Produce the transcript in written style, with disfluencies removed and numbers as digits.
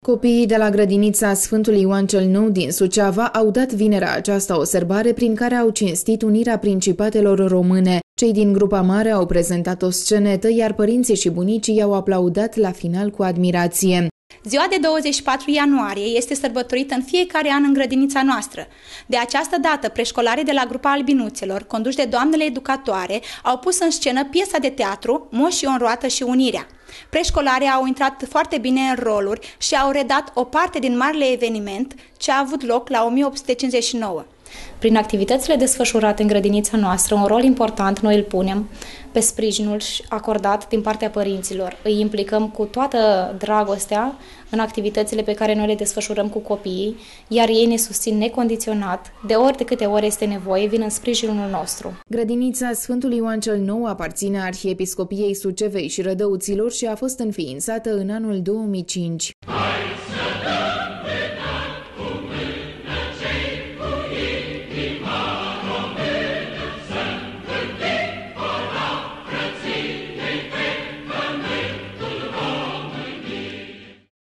Copiii de la grădinița Sfântul Ioan cel Nou din Suceava au dat vinerea aceasta o sărbare prin care au cinstit unirea principatelor române. Cei din grupa mare au prezentat o scenetă, iar părinții și bunicii i-au aplaudat la final cu admirație. Ziua de 24 ianuarie este sărbătorită în fiecare an în grădinița noastră. De această dată, preșcolarii de la grupa albinuțelor, conduși de doamnele educatoare, au pus în scenă piesa de teatru Moș Ion Roată și Unirea. Preșcolarii au intrat foarte bine în roluri și au redat o parte din marele eveniment ce a avut loc la 1859. Prin activitățile desfășurate în grădinița noastră, un rol important noi îl punem pe sprijinul acordat din partea părinților. Îi implicăm cu toată dragostea în activitățile pe care noi le desfășurăm cu copiii, iar ei ne susțin necondiționat. De ori de câte ori este nevoie, vin în sprijinul nostru. Grădinița Sfântul Ioan cel Nou aparține Arhiepiscopiei Sucevei și Rădăuților și a fost înființată în anul 2005.